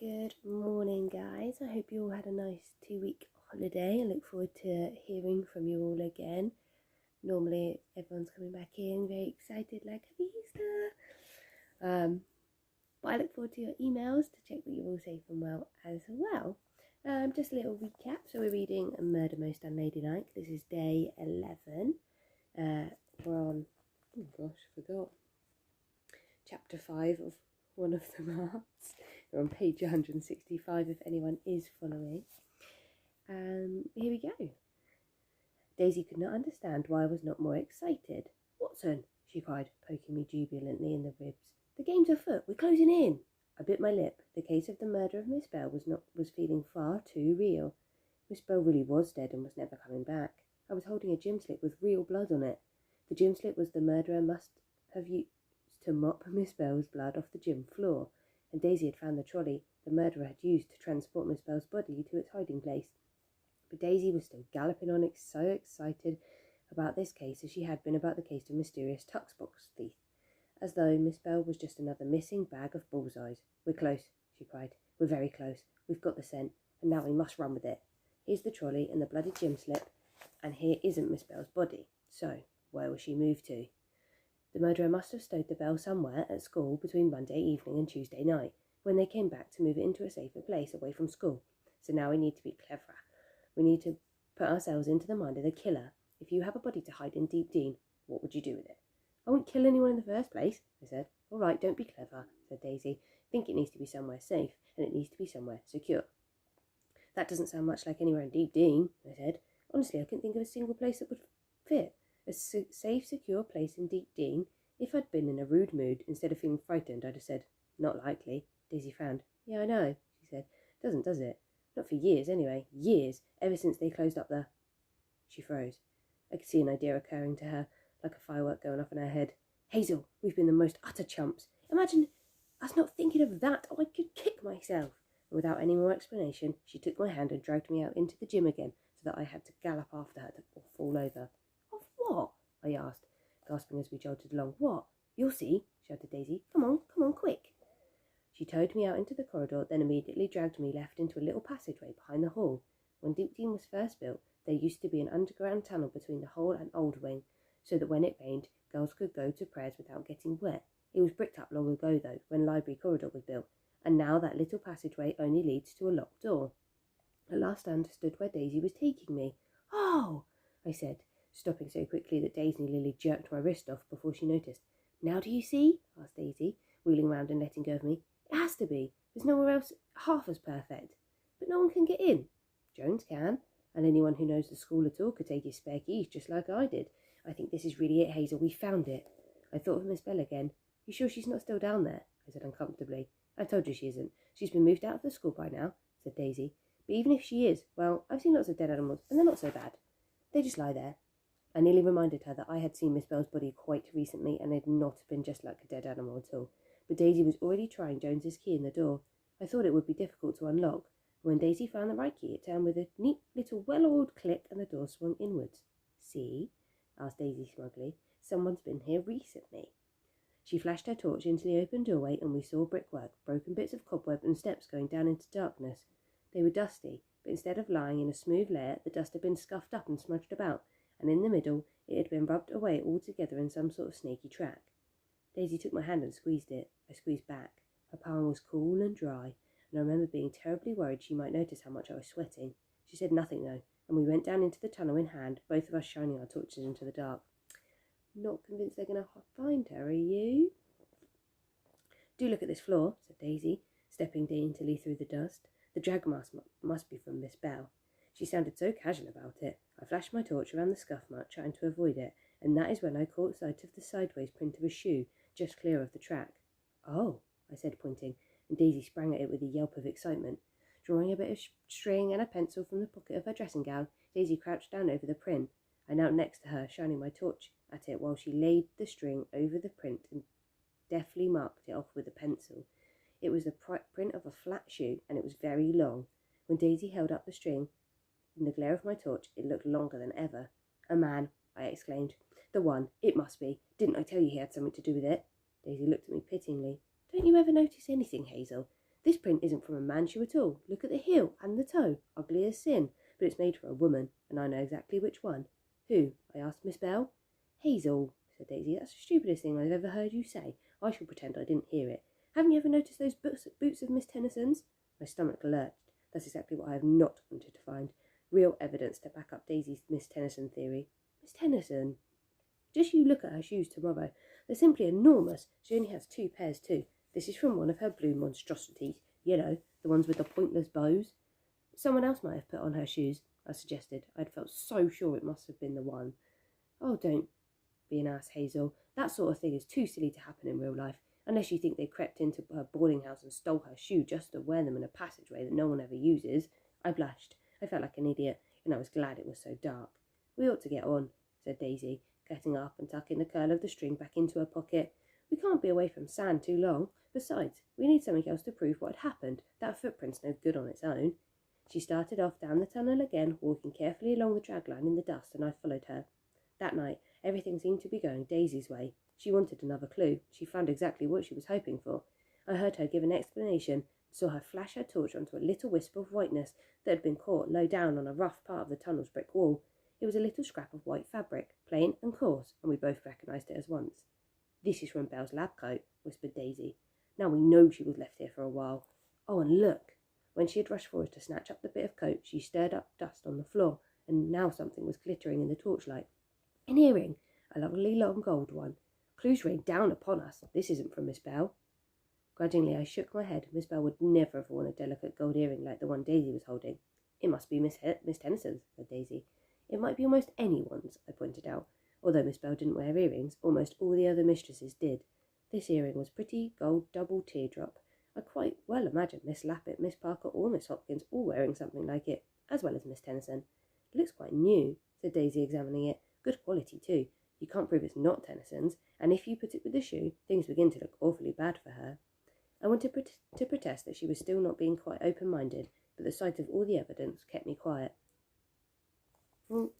Good morning, guys. I hope you all had a nice 2-week holiday. I look forward to hearing from you all again. Normally, everyone's coming back in very excited, like Happy Easter. But I look forward to your emails to check that you're all safe and well as well. Just a little recap. So we're reading Murder Most Unladylike. This is day 11. We're on, oh gosh, I forgot. Chapter 5 of one of the maps. We're on page 165 if anyone is following. Here we go. Daisy could not understand why I was not more excited. "Watson," she cried, poking me jubilantly in the ribs. "The game's afoot. We're closing in." I bit my lip. The case of the murder of Miss Bell was feeling far too real. Miss Bell really was dead and was never coming back. I was holding a gym slip with real blood on it. The gym slip was the murderer must have used to mop Miss Bell's blood off the gym floor, and Daisy had found the trolley the murderer had used to transport Miss Bell's body to its hiding place. But Daisy was still galloping on, so excited about this case as she had been about the case of mysterious tuxbox thief, as though Miss Bell was just another missing bag of bullseyes. "We're close," she cried. "We're very close. We've got the scent, and now we must run with it. Here's the trolley and the bloody gym slip, and here isn't Miss Bell's body. So, where will she move to?" The murderer must have stowed the bell somewhere at school between Monday evening and Tuesday night, when they came back to move it into a safer place away from school. So now we need to be cleverer. We need to put ourselves into the mind of the killer. If you have a body to hide in Deep Dean, what would you do with it? "I wouldn't kill anyone in the first place," I said. "All right, don't be clever," said Daisy. "I think it needs to be somewhere safe, and it needs to be somewhere secure." "That doesn't sound much like anywhere in Deep Dean," I said. Honestly, I couldn't think of a single place that would fit. A safe, secure place in Deep Dean. If I'd been in a rude mood, instead of feeling frightened, I'd have said, "Not likely." Daisy frowned. "Yeah, I know," she said. "Doesn't, does it? Not for years, anyway. Years. Ever since they closed up the—" She froze. I could see an idea occurring to her, like a firework going off in her head. "Hazel, we've been the most utter chumps. Imagine us not thinking of that. Oh, I could kick myself." And without any more explanation, she took my hand and dragged me out into the gym again, so that I had to gallop after her or fall over. "Of what?" I asked, gasping as we jolted along. "What? You'll see," shouted Daisy. Come on, quick." She towed me out into the corridor, then immediately dragged me left into a little passageway behind the hall. When Deep Dean was first built, there used to be an underground tunnel between the hall and old wing, so that when it rained, girls could go to prayers without getting wet. It was bricked up long ago, though, when Library Corridor was built, and now that little passageway only leads to a locked door. At last I understood where Daisy was taking me. "Oh!" I said, stopping so quickly that Daisy nearly jerked my wrist off before she noticed. "Now do you see?" asked Daisy, wheeling round and letting go of me. "It has to be. There's nowhere else half as perfect." "But no one can get in." "Jones can, and anyone who knows the school at all could take his spare keys, just like I did. I think this is really it, Hazel. We found it." I thought of Miss Bell again. "You sure she's not still down there?" I said uncomfortably. "I told you she isn't. She's been moved out of the school by now," said Daisy. "But even if she is, well, I've seen lots of dead animals, and they're not so bad. They just lie there." I nearly reminded her that I had seen Miss Bell's body quite recently, and it had not been just like a dead animal at all. But Daisy was already trying Jones's key in the door. I thought it would be difficult to unlock. When Daisy found the right key, it turned with a neat little well-oiled click, and the door swung inwards. "See?" asked Daisy smugly. "Someone's been here recently." She flashed her torch into the open doorway, and we saw brickwork, broken bits of cobweb, and steps going down into darkness. They were dusty, but instead of lying in a smooth layer, the dust had been scuffed up and smudged about, and in the middle it had been rubbed away altogether in some sort of snaky track. Daisy took my hand and squeezed it. I squeezed back. Her palm was cool and dry, and I remember being terribly worried she might notice how much I was sweating. She said nothing, though, and we went down into the tunnel in hand, both of us shining our torches into the dark. "Not convinced they're going to find her, are you?" "Do look at this floor," said Daisy, stepping daintily through the dust. "The drag mark must be from Miss Bell." She sounded so casual about it. I flashed my torch around the scuff mark, trying to avoid it, and that is when I caught sight of the sideways print of a shoe, just clear of the track. "Oh," I said, pointing, and Daisy sprang at it with a yelp of excitement. Drawing a bit of string and a pencil from the pocket of her dressing gown, Daisy crouched down over the print. I knelt next to her, shining my torch at it while she laid the string over the print and deftly marked it off with a pencil. It was the print of a flat shoe, and it was very long. When Daisy held up the string, in the glare of my torch, it looked longer than ever. "A man," I exclaimed. "The one. It must be. Didn't I tell you he had something to do with it?" Daisy looked at me pityingly. "Don't you ever notice anything, Hazel? This print isn't from a man's shoe at all. Look at the heel and the toe, ugly as sin, but it's made for a woman, and I know exactly which one." "Who?" I asked Miss Bell. "Hazel," said Daisy. "That's the stupidest thing I've ever heard you say. I shall pretend I didn't hear it. Haven't you ever noticed those boots of Miss Tennyson's?" My stomach lurched. That's exactly what I have not wanted to find. Real evidence to back up Daisy's Miss Tennyson theory. Miss Tennyson! Just you look at her shoes tomorrow. They're simply enormous. She only has 2 pairs too. This is from one of her blue monstrosities. You know, the ones with the pointless bows. "Someone else might have put on her shoes," I suggested. I'd felt so sure it must have been the one. "Oh, don't be an ass, Hazel. That sort of thing is too silly to happen in real life, unless you think they crept into her boarding house and stole her shoe just to wear them in a passageway that no one ever uses." I blushed. I felt like an idiot, and I was glad it was so dark. "We ought to get on," said Daisy, getting up and tucking the curl of the string back into her pocket. "We can't be away from sand too long. Besides, we need something else to prove what had happened. That footprint's no good on its own." She started off down the tunnel again, walking carefully along the drag line in the dust, and I followed her. That night, everything seemed to be going Daisy's way. She wanted another clue. She found exactly what she was hoping for. I heard her give an explanation, saw her flash her torch onto a little wisp of whiteness that had been caught low down on a rough part of the tunnel's brick wall. It was a little scrap of white fabric, plain and coarse, and we both recognised it at once. "This is from Belle's lab coat," whispered Daisy. "Now we know she was left here for a while. Oh, and look!" When she had rushed forward to snatch up the bit of coat, she stirred up dust on the floor, and now something was glittering in the torchlight. "An earring, a lovely long gold one. Clues rain down upon us. This isn't from Miss Bell." Grudgingly I shook my head. Miss Bell would never have worn a delicate gold earring like the one Daisy was holding. "It must be Miss Tennyson's," said Daisy. "It might be almost anyone's," I pointed out. Although Miss Bell didn't wear earrings, almost all the other mistresses did. This earring was pretty gold double teardrop. I quite well imagined Miss Lappet, Miss Parker, or Miss Hopkins all wearing something like it, as well as Miss Tennyson. "It looks quite new," said Daisy, examining it. "Good quality, too. You can't prove it's not Tennyson's, and if you put it with the shoe, things begin to look awfully bad for her." I wanted to protest that she was still not being quite open-minded, but the sight of all the evidence kept me quiet. "Well,